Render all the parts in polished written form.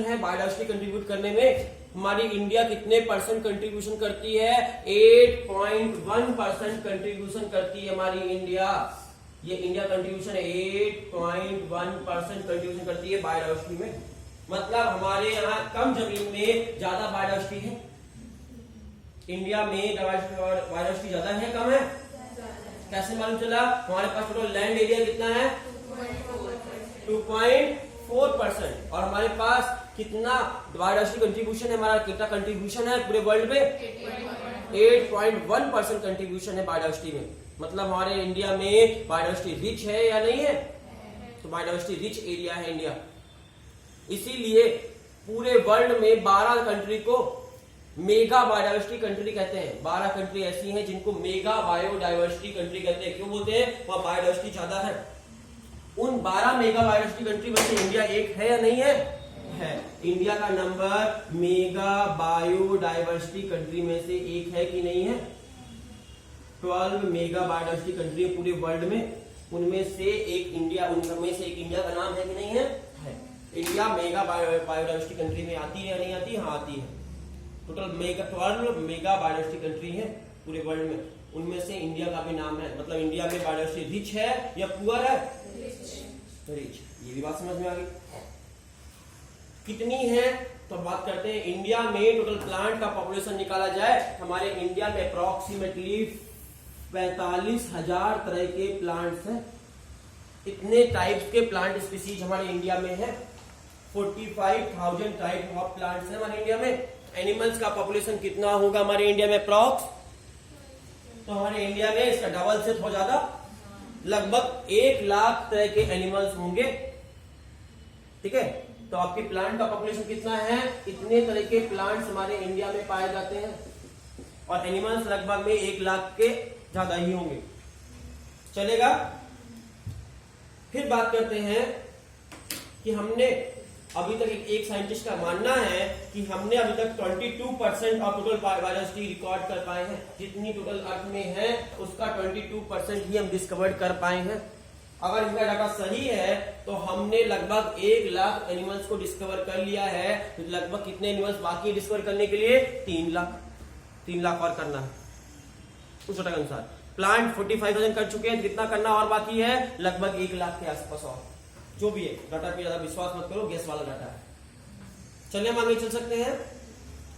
है biodiversity contribute करने में हमारी इंडिया कितने परसेंट कंट्रीब्यूशन करती है? 8.1% कंट्रीब्यूशन करती है हमारी इंडिया। ये इंडिया कंट्रीब्यूशन है 8.1% कंट्रीब्यूशन करती है बायोडाइवर्सिटी में। मतलब हमारे यहाँ कम जमीन में ज्यादा बायोडाइवर्सिटी है। इंडिया में बायोडाइवर्सिटी ज्यादा है कम है? कैसे मालूम चला? हमारे पास टोटल लैंड एरिया कितना है? 2.4%। और हमारे पास कितना बायोडाइवर्सिटी कंट्रीब्यूशन है? हमारा कितना कंट्रीब्यूशन है पूरे वर्ल्ड में? 8.1% कंट्रीब्यूशन है बायोडाइवर्सिटी में। मतलब हमारे इंडिया में बायोडाइवर्सिटी रिच है या नहीं है? तो बायोडाइवर्सिटी रिच एरिया है इंडिया। इसीलिए पूरे वर्ल्ड में 12 कंट्री को मेगा बायोडाइवर्सिटी कंट्री कहते हैं। 12 कंट्री ऐसी हैं जिनको मेगा बायोडाइवर्सिटी कंट्री कहते हैं। क्यों बोलते हैं? वहां बायोडाइवर्सिटी ज्यादा है। उन 12 मेगा बायोडाइवर्सिटी कंट्री में से इंडिया एक है या नहीं है? है। इंडिया का नंबर मेगा बायोडाइवर्सिटी कंट्री में से एक है कि नहीं है? 12 मेगा बायोडाइवर्सिटी कंट्री पूरे वर्ल्ड में, उनमें से एक इंडिया का नाम है कि नहीं है? है। इंडिया मेगा बायोडाइवर्सिटी कंट्री में आती है या नहीं आती? हाँ आती है। टोटल 12 मेगा बायोडाइवर्सिटी कंट्री है पूरे वर्ल्ड में, उनमें से इंडिया का भी नाम है। मतलब इंडिया में बायोडाइवर्सिटी रिच है या पुअर है? रिच। ये भी बात समझ में आ गई। कितनी है तो बात करते हैं। इंडिया में टोटल प्लांट का पॉपुलेशन निकाला जाए, हमारे इंडिया में अप्रोक्सीमेटली 45,000 तरह के प्लांट्स हैं। इतने टाइप्स के प्लांट स्पीसीज हमारे इंडिया में है। 45,000 टाइप ऑफ प्लांट्स है हमारे इंडिया में। एनिमल्स का पॉपुलेशन कितना होगा हमारे इंडिया में अप्रॉक्स? तो हमारे इंडिया में इसका डबल से थोड़ा ज्यादा, लगभग 1 लाख तरह के एनिमल्स होंगे। ठीक है, तो आपके प्लांट का पॉपुलेशन कितना है? इतने तरह के प्लांट्स हमारे इंडिया में पाए जाते हैं और एनिमल्स लगभग में 1 लाख के ज्यादा ही होंगे। चलेगा? फिर बात करते हैं कि हमने अभी तक एक साइंटिस्ट का मानना है कि हमने अभी तक 22% ऑफ टोटल बायोडाइवर्सिटी रिकॉर्ड कर पाए हैं। जितनी टोटल अर्थ में है उसका 22% ही हम डिस्कवर कर पाए हैं। अगर इनका डाटा सही है तो हमने लगभग 1 लाख एनिमल्स को डिस्कवर कर लिया है। तो लगभग कितने एनिमल्स बाकी डिस्कवर करने के लिए? 3 लाख। 3 लाख और करना है उस डाटा के अनुसार। प्लांट 45,000 कर चुके हैं, कितना करना और बाकी है? लगभग 1 लाख के आसपास और। जो भी है, डाटा पे ज्यादा विश्वास मत करो, गेस वाला डाटा है। चलिए हम आगे चल सकते हैं।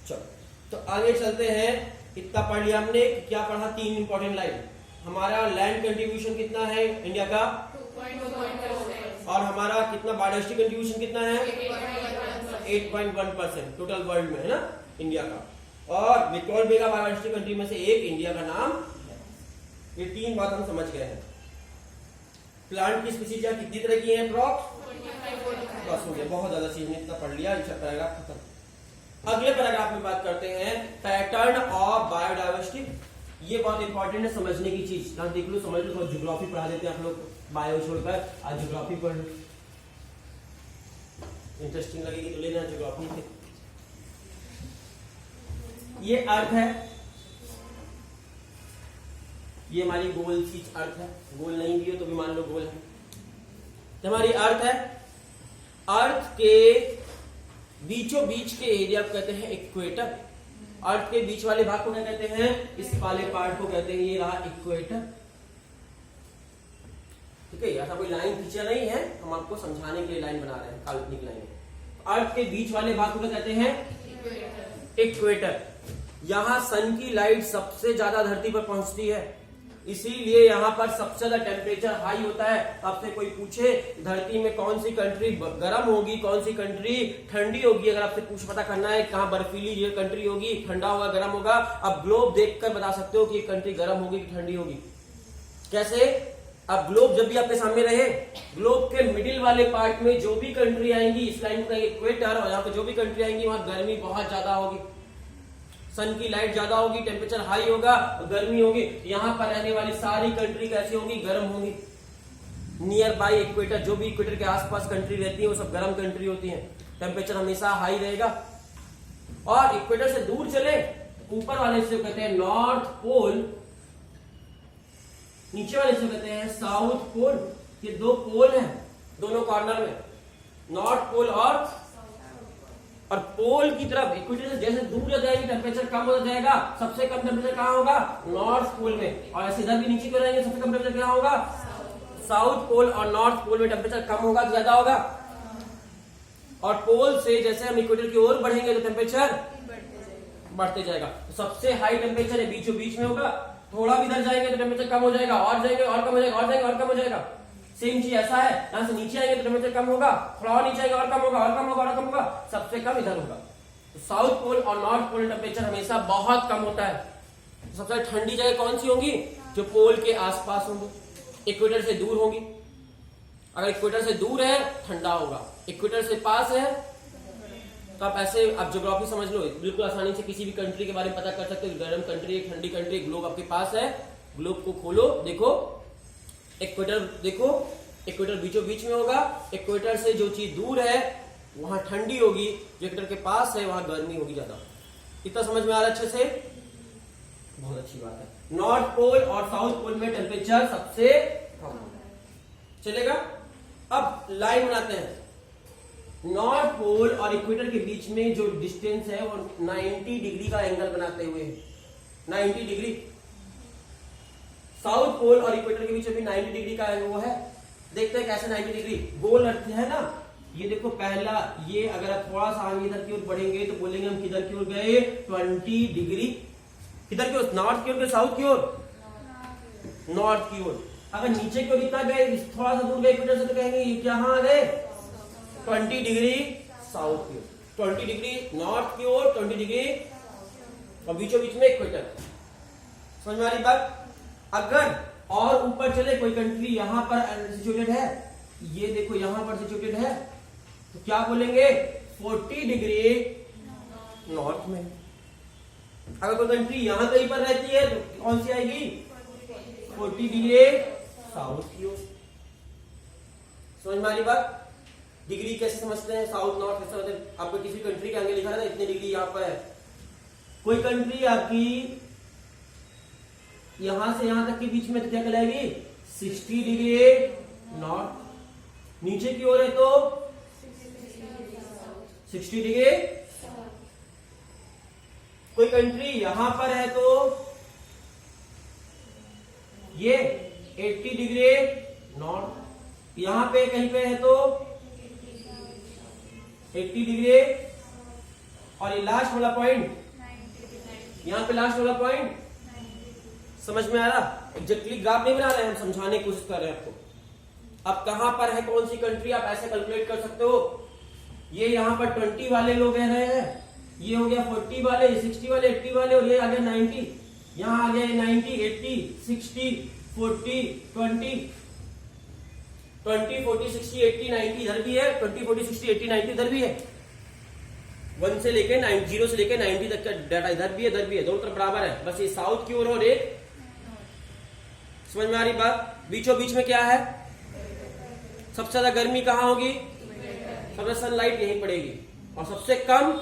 चलो तो आगे चलते हैं। इतना पढ़ लिया हमने। क्या पढ़ा? 3 इंपॉर्टेंट लाइन। हमारा लैंड कंट्रीब्यूशन कितना है इंडिया का? 2.4%। और हमारा कितना बायोडाइवर्सिटी कंट्रीब्यूशन कितना है? 8.1% टोटल वर्ल्ड में है ना इंडिया का। और 12 मेगा बायोडाइवर्सिटी कंट्री में से एक इंडिया का नाम है। ये 3 बात हम समझ गए हैं। प्लांट की स्पीसीज कितनी तरह की है अप्रॉक्स? बस हो गया, बहुत ज्यादा चीज ने इतना पढ़ लिया। पैराग्राफ खत्म। अगले पैराग्राफ में बात करते हैं पैटर्न ऑफ बायोडाइवर्सिटी। ये बहुत इंपॉर्टेंट है समझने की चीज। यहाँ देख लो, समझ लो। थोड़ा ज्योग्राफी पढ़ा देते हैं आप लोग, बायो छोड़कर आज ज्योग्राफी पढ़ लो। इंटरेस्टिंग लगेगी तो लेना ज्योग्राफी। ये अर्थ है, ये हमारी गोल चीज अर्थ है। गोल नहीं भी हो तो भी मान लो गोल है। तो हमारी अर्थ है। अर्थ के बीचों बीच के एरिया को कहते हैं इक्वेटर। अर्थ के बीच वाले भाग को क्या कहते हैं? इस वाले पार्ट को कहते हैं, ये रहा इक्वेटर। ठीक है, ऐसा कोई लाइन खींचा नहीं है, हम आपको समझाने के लिए लाइन बना रहे हैं, काल्पनिक लाइन। अर्थ के बीच वाले भाग को क्या कहते हैं? इक्वेटर। यहां सन की लाइट सबसे ज्यादा धरती पर पहुंचती है, इसीलिए यहाँ पर सबसे ज्यादा टेम्परेचर हाई होता है। आपसे कोई पूछे धरती में कौन सी कंट्री गर्म होगी, कौन सी कंट्री ठंडी होगी, अगर आपसे पता करना है कहाँ बर्फीली ये कंट्री होगी, ठंडा होगा गर्म होगा, आप ग्लोब देखकर बता सकते हो कि ये कंट्री गर्म होगी कि ठंडी होगी। कैसे? अब ग्लोब जब भी आपके सामने रहे, ग्लोब के मिडिल वाले पार्ट में जो भी कंट्री आएंगी, इस लाइन का इक्वेटर, और यहाँ पे जो भी कंट्री आएंगी वहां गर्मी बहुत ज्यादा होगी, सन की लाइट ज्यादा होगी, टेम्परेचर हाई होगा, गर्मी होगी। यहाँ पर रहने वाली सारी कंट्री कैसी होंगी? गर्म होंगी। नियर बाय इक्वेटर, जो भी इक्वेटर के आसपास कंट्री रहती है वो सब गर्म कंट्री होती हैं। टेम्परेचर हमेशा हाई रहेगा। और इक्वेटर से दूर चले, ऊपर वाले से कहते हैं नॉर्थ पोल, नीचे वाले से कहते हैं साउथ पोल। ये 2 पोल हैं दोनों कॉर्नर में, नॉर्थ पोल और और पोल की तरफ इक्वेटर से जैसे दूर जाएगी टेम्परेचर कम होता जाएगा। सबसे कम टेम्परेचर कहाँ होगा? नॉर्थ पोल में। और ऐसे इधर भी नीचे क्यों रहेंगे? सबसे कम टेम्परेचर कहाँ होगा? साउथ पोल और नॉर्थ पोल में टेम्परेचर कम होगा कि ज्यादा होगा? और पोल से जैसे हम इक्वेटर की ओर बढ़ेंगे तो टेम्परेचर बढ़ते जाएगा। तो सबसे हाई टेम्परेचर बीचों बीच में होगा। थोड़ा भी इधर जाएंगे तो टेम्परेचर कम हो जाएगा, और जाएंगे और कम हो जाएगा, और जाएंगे और कम हो जाएगा। सेम चीज ऐसा है, यहां से नीचे आएंगे तो टेम्परेचर कम होगा, थोड़ा और नीचे आएगा और कम होगा, और कम होगा और कम होगा, सबसे कम इधर होगा। तो साउथ पोल और नॉर्थ पोल टेम्परेचर हमेशा बहुत कम होता है। सबसे ठंडी जगह कौन सी होगी? जो पोल के आसपास होंगी, इक्वेटर से दूर होंगी। अगर इक्वेटर से दूर है ठंडा होगा, इक्वेटर से पास है तो आप ऐसे आप ज्योग्राफी समझ लो, बिल्कुल आसानी से किसी भी कंट्री के बारे में पता कर सकते हो। गर्म कंट्री, ठंडी कंट्री, ग्लोब आपके पास है, ग्लोब को खोलो, देखो इक्वेटर, देखो इक्वेटर बीचों बीच में होगा। इक्वेटर से जो चीज दूर है वहां ठंडी होगी, जो इक्वेटर के पास है वहां गर्मी होगी ज्यादा। इतना समझ में आ रहा है अच्छे से? बहुत अच्छी बात है। नॉर्थ पोल और साउथ पोल में टेम्परेचर सबसे कम चलेगा। अब लाइन बनाते हैं। नॉर्थ पोल और इक्वेटर के बीच में जो डिस्टेंस है वो 90 डिग्री का एंगल बनाते हुए 90 डिग्री। साउथ पोल और इक्वेटर के बीच में भी 90 डिग्री का वो है। देखते हैं कैसे 90 डिग्री। गोल अर्थ है ना, ये देखो पहला, ये अगर आप थोड़ा सा आगे इधर की ओर बढ़ेंगे तो बोलेंगे हम किधर की ओर गए? 20 डिग्री। किधर की ओर? नॉर्थ की ओर, साउथ की ओर? नॉर्थ की ओर। अगर नीचे की ओर इतना गए, थोड़ा सा दूर गए इक्वेटर से, तो कहेंगे ये कहां आ गए? 20 डिग्री साउथ की ओर, 20 डिग्री नॉर्थ की ओर, 20 डिग्री और बीचों बीच में इक्वेटर। समझ में आ रही बात? अगर और ऊपर चले, कोई कंट्री यहां पर सिचुएटेड है, ये देखो यहां पर सिचुएटेड है, तो क्या बोलेंगे? 40 डिग्री नॉर्थ में। अगर कोई कंट्री यहां कहीं पर रहती है तो कौन सी आएगी? 40 डिग्री साउथ की ओर। समझ में आ रही बात? डिग्री कैसे समझते हैं? साउथ नॉर्थ कैसे होते हैं? आपको किसी कंट्री के आगे लिखा है ना इतनी डिग्री यहाँ पर है। कोई कंट्री आपकी यहां से यहां तक के बीच में तो क्या कहलाएगी? 60 डिग्री नॉर्थ। नीचे की ओर है तो 60 डिग्री। कोई कंट्री यहां पर है तो ये 80 डिग्री नॉर्थ। यहां पे कहीं पे है तो 80 डिग्री। और ये लास्ट वाला पॉइंट, यहां पे लास्ट वाला पॉइंट। समझ में आ रहा? एग्जैक्टली ग्राफ नहीं बना रहे हैं, हम समझाने की कोशिश कर रहे हैं आपको। अब कहां पर है कौन सी कंट्री, आप ऐसे कैलकुलेट कर सकते हो। ये यहां पर 20 वाले लोग रह रहे हैं, ये हो गया 40 वाले, 60 वाले, 80 वाले, और ये आ गया 90। यहां आ गया 90, 80, 60, 40, 20, 40, 60, 80, 90 इधर भी है, 20, 40, 60, 80, 90 इधर भी है। 1 से लेके 0 से लेके 90 तक का डाटा इधर भी है, इधर भी है, दोनों तरफ बराबर है। बस ये साउथ की ओर और एक। समझ में आ रही बात? बीचों बीच में क्या है? सबसे ज्यादा गर्मी कहां होगी? सबसे सनलाइट यहीं पड़ेगी। और सबसे कम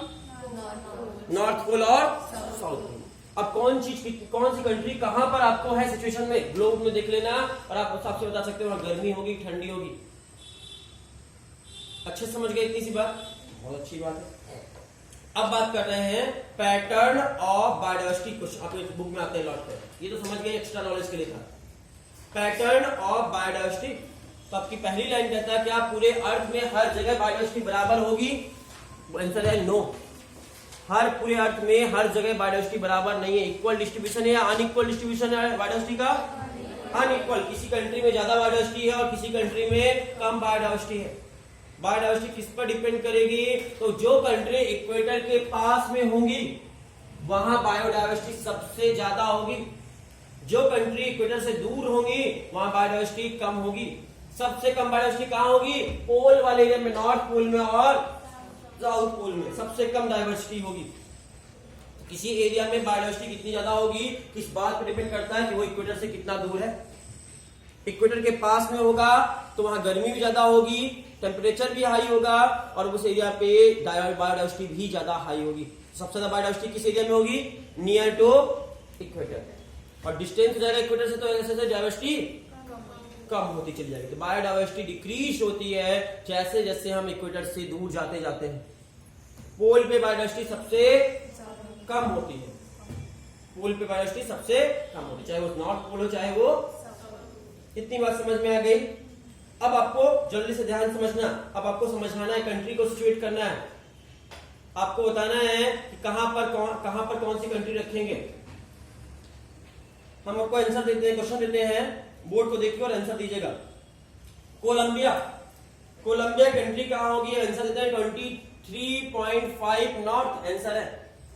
नॉर्थ पोल और साउथ पोल। अब कौन सी कंट्री कहां पर आपको है सिचुएशन में, ग्लोब में देख लेना और आप उस हिसाब से बता सकते हो वहां गर्मी होगी ठंडी होगी। अच्छे समझ गए इतनी सी बात? बहुत अच्छी बात है। अब बात कर रहे हैं पैटर्न ऑफ बायोडायवर्सिटी। कुछ आपके बुक में आते हैं लॉट पे, ये तो समझ गए, एक्स्ट्रा नॉलेज के लिए था। Pattern of biodiversity. तो आपकी पहली लाइन कहता है क्या पूरे अर्थ में हर जगह बायोडायवर्सिटी बराबर होगी? आंसर है नो। हर पूरे अर्थ में हर जगह बायोडायवर्सिटी बराबर नहीं है। इक्वल डिस्ट्रीब्यूशन है या अनइक्वल डिस्ट्रीब्यूशन है बायोडायवर्सिटी का? अनइक्वल। किसी कंट्री में ज्यादा बायोडायवर्सिटी है और किसी कंट्री में कम बायोडायवर्सिटी है। बायोडायवर्सिटी किस पर डिपेंड करेगी? तो जो कंट्री इक्वेटर के पास में होंगी वहां बायोडायवर्सिटी सबसे ज्यादा होगी। जो कंट्री इक्वेटर से दूर होंगी वहां बायोडायवर्सिटी कम होगी। सबसे कम बायोडायवर्सिटी कहां होगी? पोल वाले एरिया में, नॉर्थ पोल में और साउथ पोल में सबसे कम डायवर्सिटी होगी। किसी एरिया में बायोडायवर्सिटी कितनी ज्यादा होगी किस बात पर डिपेंड करता है कि वो इक्वेटर से कितना दूर है। इक्वेटर के पास में होगा तो वहां गर्मी भी ज्यादा होगी, टेम्परेचर भी हाई होगा और उस एरिया पे बायोडायवर्सिटी भी ज्यादा हाई होगी। सबसे ज्यादा बायोडायवर्सिटी किस एरिया में होगी? Near to equator. और डिस्टेंस हो जाएगा इक्वेटर से तो ऐसे डायवर्सिटी कम होती चली जाएगी। तो बायोडायवर्सिटी डिक्रीज होती है जैसे जैसे हम इक्वेटर से दूर जाते जाते हैं। पोल पे बायोडाइवर्सिटी सबसे कम होती है, पोल पे बायोडाइवर्सिटी सबसे कम होती है, चाहे वो नॉर्थ पोल हो चाहे वो। इतनी बात समझ में आ गई। अब आपको जल्दी से ध्यान समझना, अब आपको समझाना है, कंट्री को सिचुएट करना है, आपको बताना है कि कहां पर कौन सी कंट्री रखेंगे। हम आपको आंसर देते हैं, क्वेश्चन देते हैं, बोर्ड को देखिए और आंसर दीजिएगा। कोलंबिया, कोलंबिया कंट्री कहां होगी, आंसर देते हैं 23.5 नॉर्थ, आंसर है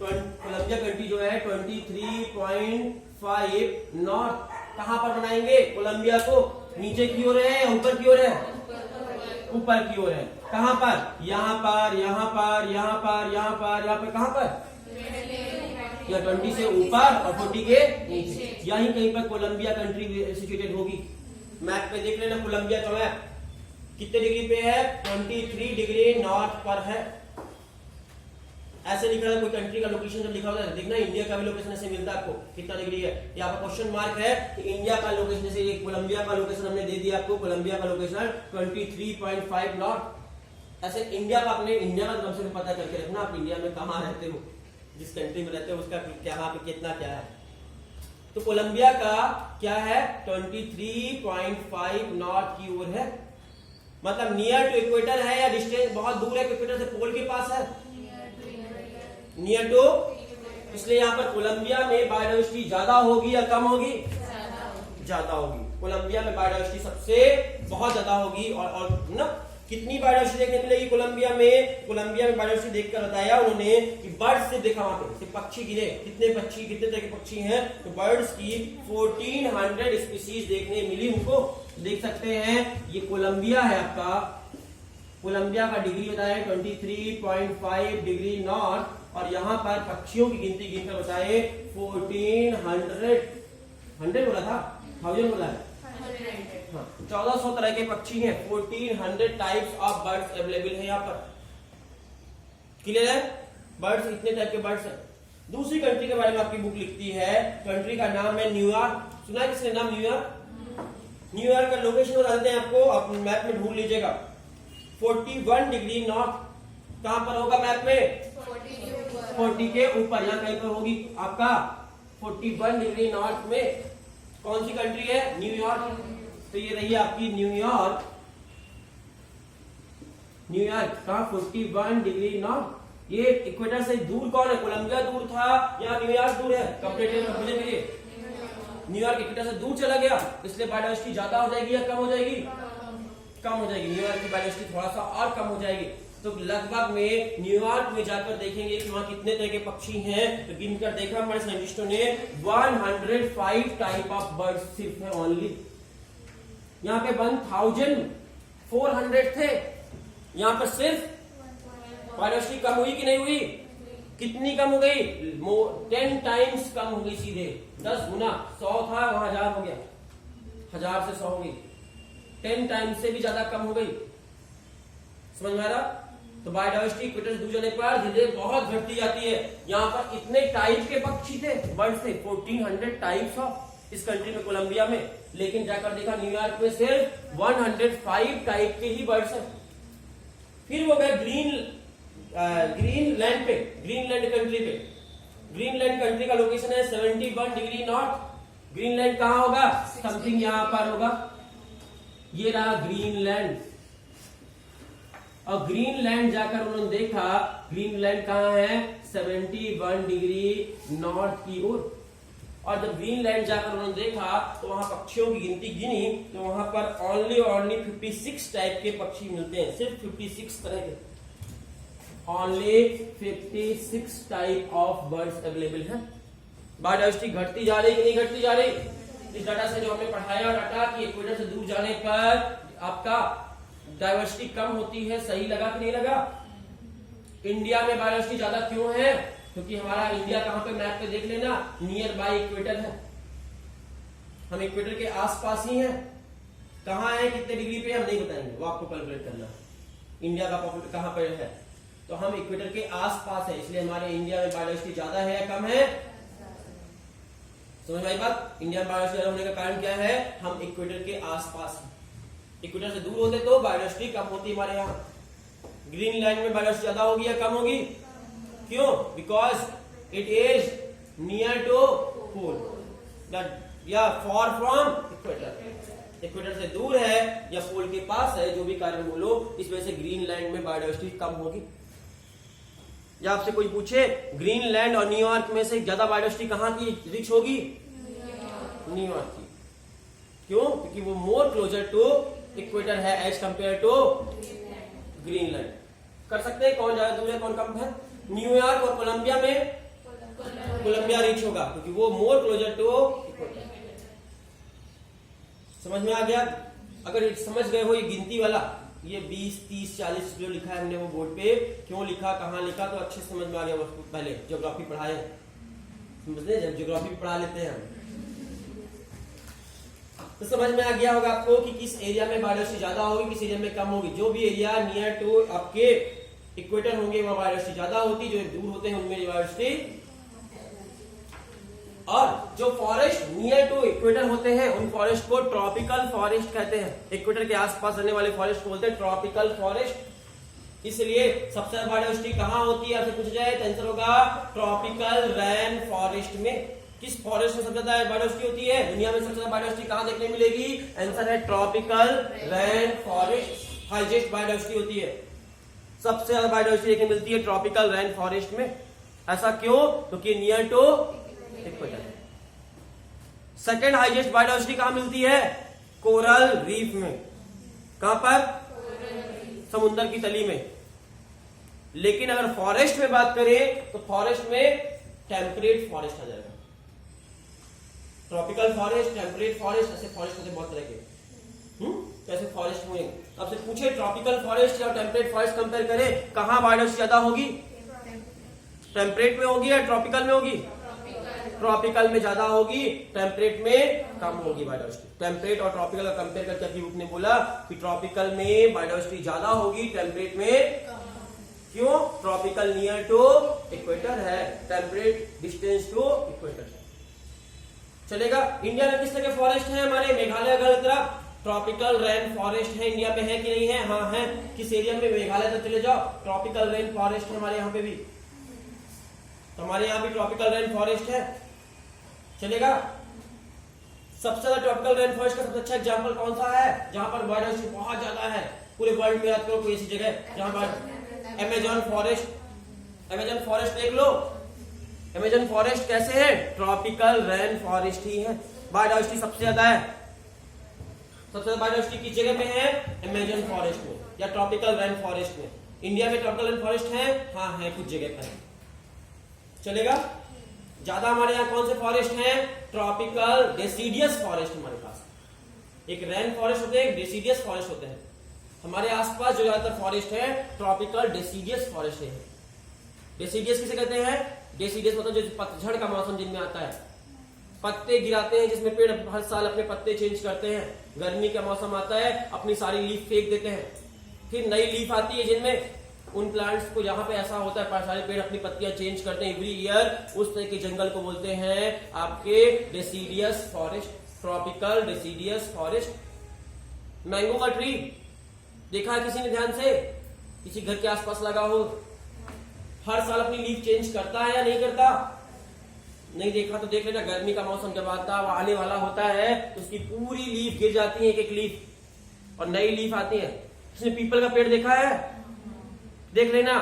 कोलंबिया कंट्री जो है 23.5 नॉर्थ। कहां पर बनाएंगे कोलंबिया को, नीचे की ओर है या ऊपर की ओर है, ऊपर की ओर है। कहां पर, यहां पर, यहां पर, यहां पर, यहां पर, यहां पर, कहां पर, या 20 से ऊपर और 40 के नीचे, यहीं कहीं पर कोलंबिया कंट्री सिचुएटेड होगी। मैप पे देख लेना कोलंबिया का मैप कितने डिग्री पे है, 23 डिग्री नॉर्थ पर है। ऐसे लिखा है कोई कंट्री का लोकेशन जब लिखा होता है देखना, इंडिया का भी लोकेशन ऐसे मिलता है आपको कितना डिग्री है। यहाँ पर क्वेश्चन मार्क है कि इंडिया का लोकेशन, जैसे ये कोलंबिया का लोकेशन हमने दे दिया आपको, कोलंबिया का लोकेशन 23.5 नॉर्थ। ऐसे इंडिया का अपने इंडिया का कम से कम पता करके रखना, आप इंडिया में कहाँ रहते हो, जिस कंट्री में रहते हो उसका यहाँ पे कितना क्या है। तो कोलंबिया का क्या है 23.5 नॉर्थ की ओर है, मतलब नियर टू इक्वेटर है या डिस्टेंस बहुत दूर है इक्वेटर से, पोल के पास है, नियर टू। इसलिए यहाँ पर कोलंबिया में बायोडाइवर्सिटी ज्यादा होगी या कम होगी, ज्यादा होगी। कोलंबिया में बायोडाइवर्सिटी सबसे बहुत ज्यादा होगी। और ना कितनी बायोडाइवर्सिटी देखने मिलेगी कोलंबिया में, कोलंबिया में बायोडाइवर्सिटी देखकर बताया उन्होंने कि बर्ड्स से देखा वहां पे पक्षी गिने, कितने पक्षी, कितने तरह के पक्षी हैं, तो बर्ड्स की 1400 स्पीसीज देखने मिली उनको। देख सकते हैं ये कोलंबिया है आपका, कोलंबिया का डिग्री बताया 23.5 डिग्री नॉर्थ, और यहाँ पर पक्षियों की गिनती गिनकर बताए 1400 बोला था, 1000 बोला है, 1400 तरह के पक्षी हैं, 1400 टाइप्स ऑफ बर्ड्स अवेलेबल है यहाँ पर। क्लियर है, बर्ड्स इतने टाइप के बर्ड्स हैं। दूसरी कंट्री के बारे में आपकी बुक लिखती है, कंट्री का नाम है न्यूयॉर्क। सुना है किसने नाम न्यूयॉर्क? न्यूयॉर्क का लोकेशन बताते हैं आपको, आप मैप में ढूंढ लीजिएगा। 41 डिग्री नॉर्थ, कहां पर होगा मैप में, 40 के ऊपर, यहाँ कहीं पर होगी आपका 41 डिग्री नॉर्थ में। कौन सी कंट्री है, न्यूयॉर्क। तो ये रही आपकी न्यूयॉर्क, न्यूयॉर्क का 41 डिग्री नॉर्थ। ये इक्वेटर से दूर कौन है, कोलंबिया दूर था या न्यूयॉर्क दूर है, कंपेरेटिव समझने के लिए न्यूयॉर्क इक्वेटर से दूर चला गया, इसलिए बायोडाइवर्सिटी ज्यादा हो जाएगी या कम हो जाएगी, कम हो जाएगी। न्यूयॉर्क की बायोडाइवर्सिटी थोड़ा सा और कम हो जाएगी। तो लगभग में न्यूयॉर्क में जाकर देखेंगे कि वहां कितने तरह के पक्षी हैं, तो गिनकर देखा हमारे साइंटिस्टों ने 105 टाइप ऑफ बर्ड्स सिर्फ है ओनली। यहाँ पे 1400 थे, यहाँ पर सिर्फ बायोडाइवर्सिटी कम हुई कि नहीं हुई, कितनी कम हो गई, 10 टाइम्स कम हो गई, सीधे 10 गुना। 100 था वहां 1000 हो गया, 1000 से 100 हो गई, 10 टाइम्स से भी ज्यादा कम हो गई। समझ में आ रहा? तो बायोडाइवर्सिटी इक्वेटर से दूर जाने पर धीरे बहुत घटती जाती है। यहाँ पर इतने टाइप के पक्षी थे, बर्ड्स थे 1400 टाइप्स ऑफ इस कंट्री में, कोलंबिया में। लेकिन जाकर देखा न्यूयॉर्क में सिर्फ 105 टाइप के ही बर्ड्स हैं। फिर वो गए ग्रीनलैंड पे, ग्रीनलैंड कंट्री पे। ग्रीनलैंड कंट्री का लोकेशन है 71 डिग्री नॉर्थ। ग्रीनलैंड कहां होगा, समथिंग यहां पर होगा, ये रहा ग्रीनलैंड। और ग्रीनलैंड जाकर उन्होंने देखा, ग्रीनलैंड कहां है, 71 डिग्री नॉर्थ की ओर। और जब ग्रीनलैंड जाकर उन्होंने देखा तो वहां पक्षियों की गिनती गिनी, तो वहां पर ओनली 56 टाइप के पक्षी मिलते हैं, सिर्फ 56 तरह के, only 56 type of birds available है। बायोडाइवर्सिटी घटती जा रही कि नहीं घटती जा रही? इस डाटा से जो हमने पढ़ाया डाटा कि इक्वेटर से दूर जाने पर आपका डाइवर्सिटी कम होती है, सही लगा कि नहीं लगा? इंडिया में बायोडाइवर्सिटी ज्यादा क्यों है? क्योंकि हमारा इंडिया कहां पे मैप पे देख लेना, नियर बाय इक्वेटर है, हम इक्वेटर के आसपास ही हैं। कहां है, कितने डिग्री पे हम नहीं बताएंगे, वो आपको कैलकुलेट करना है। इंडिया का पॉपुलेशन कहां पर है, तो हम इक्वेटर के आसपास है, इसलिए हमारे इंडिया में बायोडाइवर्सिटी ज्यादा है या कम है? समझ में आई बात? इंडिया में बायोडाइवर्सिटी ज्यादा होने का कारण क्या है, हम इक्वेटर के आसपास हैं। इक्वेटर से दूर होते तो बायोडाइवर्सिटी कम होती हमारे यहाँ। ग्रीनलैंड में बायोडाइवर्सिटी ज्यादा होगी या कम होगी? क्यों? Because it is near to pole या फॉर फ्रॉम इक्वेटर। इक्वेटर से दूर है या पोल के पास है, जो भी कारण बोलो, इस वजह से ग्रीनलैंड में बायोडाइवर्सिटी कम होगी। या आपसे कोई पूछे ग्रीनलैंड और न्यूयॉर्क में से ज्यादा बायोडाइवर्सिटी कहां की रिच होगी? न्यूयॉर्क की। क्यों? क्योंकि वो मोर क्लोजर टू इक्वेटर है एज कंपेयर टू ग्रीनलैंड। कर सकते हैं कौन ज्यादा दूर है कौन कम है? न्यूयॉर्क और कोलंबिया में कोलंबिया रिच होगा क्योंकि वो मोर क्लोजर टू इक्वेटर। समझ में आ गया? अगर समझ गए हो ये गिनती वाला, ये 20, 30, 40 जो लिखा है हमने वो बोर्ड पे, क्यों लिखा, कहां लिखा, तो अच्छे समझ में आ गया। पहले ज्योग्राफी पढ़ाए, समझते जब ज्योग्राफी पढ़ा लेते हैं हम, तो समझ में आ गया होगा आपको कि किस एरिया में बायोडाइवर्सिटी ज्यादा होगी, किस एरिया में कम होगी। जो भी एरिया नियर टू आपके इक्वेटर होंगे वहां बायोडाइवर्सिटी ज्यादा होती, जो दूर होते हैं उनमें बायोडाइवर्सिटी। और जो फॉरेस्ट नियर टू इक्वेटर होते हैं उन फॉरेस्ट को ट्रॉपिकल फॉरेस्ट कहते हैं। इक्वेटर के आसपास रहने वाले फॉरेस्ट को बोलते हैं ट्रॉपिकल फॉरेस्ट। इसलिए सबसे ज्यादा बायोडाइवर्सिटी कहां होती है आपसे पूछा जाए तो आंसर होगा ट्रॉपिकल रेन फॉरेस्ट में। किस फॉरेस्ट में सबसे ज्यादा बायोडाइवर्सिटी होती है? दुनिया में सबसे ज्यादा बायोडाइवर्सिटी कहां देखने मिलेगी? आंसर है tropical rain forest. Highest biodiversity होती है, सबसे ज्यादा बायोडाइवर्सिटी देखने मिलती है ट्रॉपिकल रेन फॉरेस्ट में। ऐसा क्यों? क्योंकि near to equator. Second highest biodiversity कहां मिलती है? कोरल रीफ में। कहां पर? समुद्र की तली में। लेकिन अगर फॉरेस्ट में बात करें तो फॉरेस्ट में टेम्परेट फॉरेस्ट आ जाएगा। ट्रॉपिकल फॉरेस्ट, टेम्परेट फॉरेस्ट, ऐसे फॉरेस्ट होते बहुत तरह के। कैसे फॉरेस्ट हुए? आपसे पूछे ट्रॉपिकल फॉरेस्ट या टेम्परेट फॉरेस्ट कंपेयर करें, कहां बायोडाइवर्सिटी ज्यादा होगी? टेम्परेट में होगी या ट्रॉपिकल में होगी? ट्रॉपिकल में ज्यादा होगी, टेम्परेट में कम होगी बायोडाइवर्सिटी। टेम्परेट और ट्रॉपिकल का कंपेयर करके अभी ने बोला कि ट्रॉपिकल में बायोडाइवर्सिटी ज्यादा होगी, टेम्परेट में क्यों? ट्रॉपिकल नियर टू इक्वेटर है, टेम्परेट डिस्टेंस टू इक्वेटर है। चलेगा? इंडिया में किस तरह के फॉरेस्ट है? हमारे मेघालय तरफ ट्रॉपिकल रेन फॉरेस्ट है। इंडिया में है कि नहीं है? हाँ है। किस एरिया में? मेघालय तक चले जाओ, ट्रॉपिकल रेन फॉरेस्ट है हमारे यहाँ पे भी। तो हमारे यहाँ भी ट्रॉपिकल रेन फॉरेस्ट है। चलेगा? सबसे ज्यादा ट्रॉपिकल रेन फॉरेस्ट का सबसे अच्छा एग्जांपल कौन सा है जहां पर बायोडाइवर्सिटी बहुत ज्यादा है? पूरे वर्ल्ड में याद करो कोई ऐसी जगह जहां पर अमेजन फॉरेस्ट। अमेजन फॉरेस्ट देख लो, अमेजन फॉरेस्ट कैसे है? ट्रॉपिकल रेन फॉरेस्ट ही है। बायोडाइवर्सिटी सबसे ज्यादा है। सबसे ज्यादा बायोडाइवर्सिटी किस जगह में है? अमेजन फॉरेस्ट में या ट्रॉपिकल रेन फॉरेस्ट में। इंडिया में ट्रॉपिकल रेन फॉरेस्ट है? हाँ है, कुछ जगह पर है। चलेगा? ज्यादा हमारे यहाँ कौन से फॉरेस्ट हैं? ट्रॉपिकल डेसिडियस फॉरेस्ट हमारे पास। एक रेन फॉरेस्ट होते हैं, एक डेसिडियस फॉरेस्ट होते हैं। हमारे आसपास जो ज्यादातर फॉरेस्ट है ट्रॉपिकल डेसिडियस फॉरेस्ट है। डेसिडियस किसे कहते हैं? डेसिडियस मतलब जो पतझड़ का मौसम जिनमें आता है, पत्ते गिराते हैं, जिसमें पेड़ हर साल अपने पत्ते चेंज करते हैं। गर्मी का मौसम आता है, अपनी सारी लीफ फेंक देते हैं, फिर नई लीफ आती है जिनमें उन प्लांट्स को जहां पे ऐसा होता है सारे पेड़ अपनी पत्तियां चेंज करते हैं एवरी ईयर, उस तरह के जंगल को बोलते हैं आपके deciduous forest, tropical deciduous forest. Mango का ट्री देखा है किसी ने ध्यान से? किसी घर के आसपास लगा हो, हर साल अपनी लीफ चेंज करता है या नहीं करता? नहीं देखा तो देख लेना, गर्मी का मौसम जब आता है आने वाला होता है तो उसकी पूरी लीफ गिर जाती है, एक एक लीफ, और नई लीफ आती है। किसने पीपल का पेड़ देखा है? देख लेना,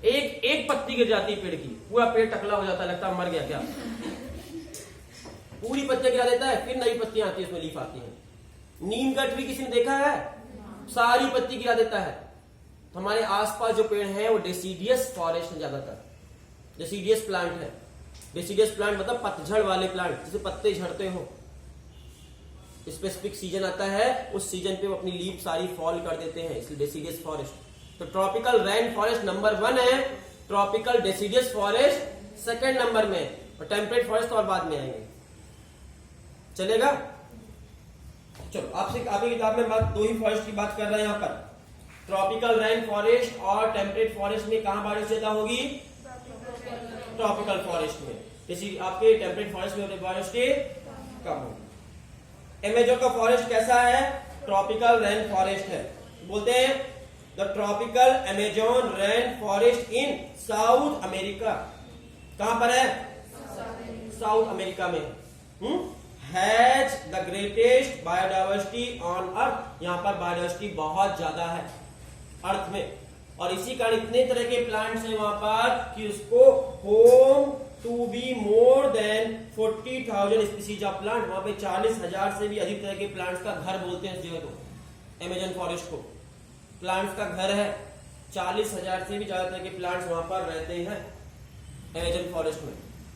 एक एक पत्ती गिर जाती है पेड़ की, पूरा पेड़ टकला हो जाता है, लगता है मर गया क्या। पूरी पत्तियां गिरा देता है, फिर नई पत्तियां आती है, उसमें लीफ आती है। नीम का ट्री किसी ने देखा है? सारी पत्ती गिरा देता है। हमारे आसपास जो पेड़ हैं वो डेसिडियस फॉरेस्ट है, ज्यादातर डेसिडियस प्लांट है। डेसिडियस प्लांट मतलब पतझड़ वाले प्लांट, जिसे पत्ते झड़ते हो। स्पेसिफिक सीजन आता है, उस सीजन पे वो अपनी लीफ सारी फॉल कर देते हैं, इसलिए डेसिडियस फॉरेस्ट। तो ट्रॉपिकल रेन फॉरेस्ट नंबर 1 है, tropical deciduous forest second number में, और टेम्परेट फॉरेस्ट और बाद में आएंगे। चलेगा? चलो आपसे अभी किताब में बात दो ही फॉरेस्ट की बात कर रहे हैं यहाँ पर, ट्रॉपिकल रेन फॉरेस्ट और टेम्परेट फॉरेस्ट में कहां बारिश ज्यादा होगी? ट्रॉपिकल फॉरेस्ट में। जैसे आपके टेम्परेट फॉरेस्ट में बारिश कम होगी। अमेजन का फॉरेस्ट कैसा है? ट्रॉपिकल रेन फॉरेस्ट है। बोलते हैं the tropical Amazon rain forest in south America, कहां पर है? साउथ अमेरिका में। Has the greatest biodiversity on earth, यहां पर बायोडाइवर्सिटी बहुत ज्यादा है अर्थ में, और इसी कारण इतने तरह के प्लांट्स हैं वहां पर कि उसको home to be more than 40,000 species of plant, वहां पे 40,000 से भी अधिक तरह के प्लांट्स का घर बोलते हैं इस जगह को, अमेजन फॉरेस्ट को प्लांट्स का घर है। 40,000 से भी ज्यादा तरह के प्लांट्स वहां पर रहते हैं अमेजन फॉरेस्ट में।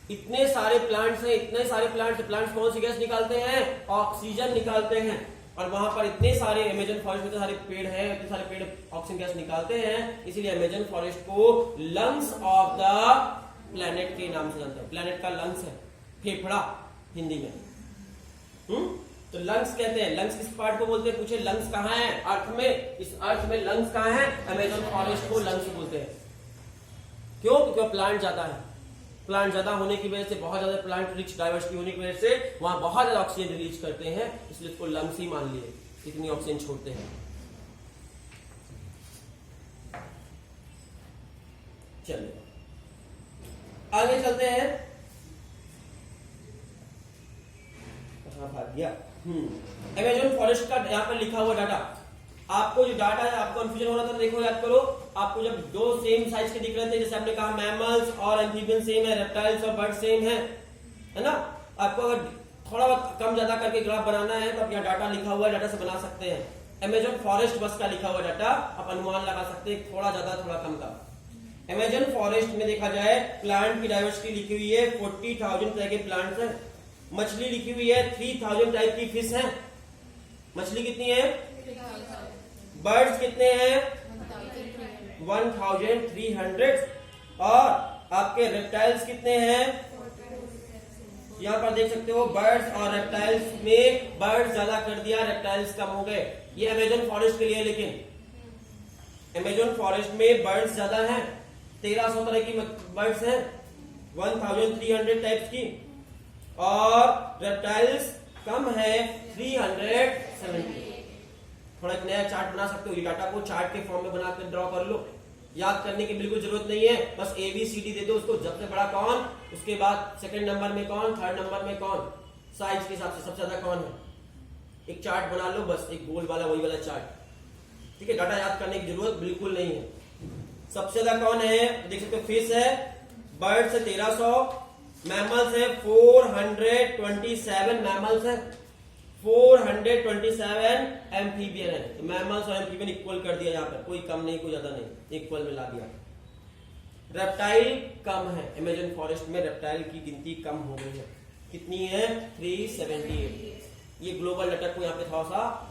इतने सारे प्लांट्स हैं, इतने सारे प्लांट्स कौन सी गैस निकालते हैं? ऑक्सीजन निकालते हैं, और वहां पर इतने सारे अमेजन फॉरेस्ट में इतने सारे पेड़ हैं, इतने सारे पेड़ ऑक्सीजन गैस निकालते हैं, इसीलिए अमेजन फॉरेस्ट को लंग्स ऑफ द प्लेनेट के नाम से जानते हैं। प्लेनेट का लंग्स है, फेफड़ा हिंदी में। तो लंग्स कहते हैं। लंग्स किस पार्ट को बोलते हैं? पूछे लंग्स कहाँ है अर्थ में? इस अर्थ में लंग्स कहाँ है? अमेजन फॉरेस्ट को लंग्स बोलते हैं। क्यों? क्योंकि प्लांट ज्यादा है, प्लांट ज्यादा होने की वजह से, बहुत ज्यादा प्लांट रिच डाइवर्सिटी होने की वजह से वहां बहुत ज्यादा ऑक्सीजन रिलीज करते हैं, इसलिए इसको लंग्स ही मान लिए, इतनी ऑक्सीजन छोड़ते हैं। चलिए आगे चलते हैं। कहां भाग गया? अमेजन फॉरेस्ट का यहाँ पर लिखा हुआ डाटा, आपको जो डाटा है, आपको कंफ्यूजन हो रहा था, देखो याद करो, आपको जब दो सेम साइज के दिख रहे थे, जैसे आपने कहा मैमल्स और एम्फीबियन सेम है, रेप्टाइल्स और बर्ड सेम है ना? आपको अगर थोड़ा बहुत कम ज्यादा करके ग्राफ बनाना है तो आप यहाँ डाटा लिखा हुआ है, डाटा से बना सकते हैं। अमेजन फॉरेस्ट बस का लिखा हुआ डाटा आप अनुमान लगा सकते हैं, थोड़ा ज्यादा थोड़ा कम का। अमेजन फॉरेस्ट में देखा जाए प्लांट की डाइवर्सिटी लिखी हुई है, 40,000 तरह के प्लांट्स हैं। मछली लिखी हुई है, 3,000 टाइप की फिश है। मछली कितनी है? बर्ड्स कितने हैं? 1,300। और आपके रेप्टाइल्स कितने हैं? यहां पर देख सकते हो, बर्ड्स और रेप्टाइल्स में बर्ड्स ज्यादा कर दिया, रेप्टाइल्स कम हो गए। ये अमेजन फॉरेस्ट के लिए, लेकिन अमेजन फॉरेस्ट में बर्ड्स ज्यादा हैं, 1,300 तरह की बर्ड्स हैं, 1,300 टाइप्स की, और रेप्टाइल्स कम है, 370। थोड़ा एक नया चार्ट बना सकते हो, ये डाटा को चार्ट के फॉर्म में बनाकर ड्रॉ कर लो। याद करने की बिल्कुल जरूरत नहीं है, बस ABCD दे दो उसको, सबसे बड़ा कौन, उसके बाद सेकंड नंबर में कौन, थर्ड नंबर में कौन, साइज के हिसाब से सबसे ज्यादा कौन है। एक चार्ट बना लो, बस एक गोल वाला वही वाला चार्ट, ठीक है। डाटा याद करने की जरूरत बिल्कुल नहीं है। सबसे ज्यादा कौन है? देख सकते हो, फिश है, बर्ड्स है 1,300, मैमल्स है 427 मैमल्स है, 427 एम्फीबियन है। तो मैमल्स और एम्फीबियन इक्वल कर दिया, यहाँ पर कोई कम नहीं कोई ज्यादा नहीं, इक्वल में ला दिया। रेप्टाइल कम है, अमेजन फॉरेस्ट में रेप्टाइल की गिनती कम हो गई है। कितनी है? 378। ये ग्लोबल डाटा को यहाँ पे थोड़ा सा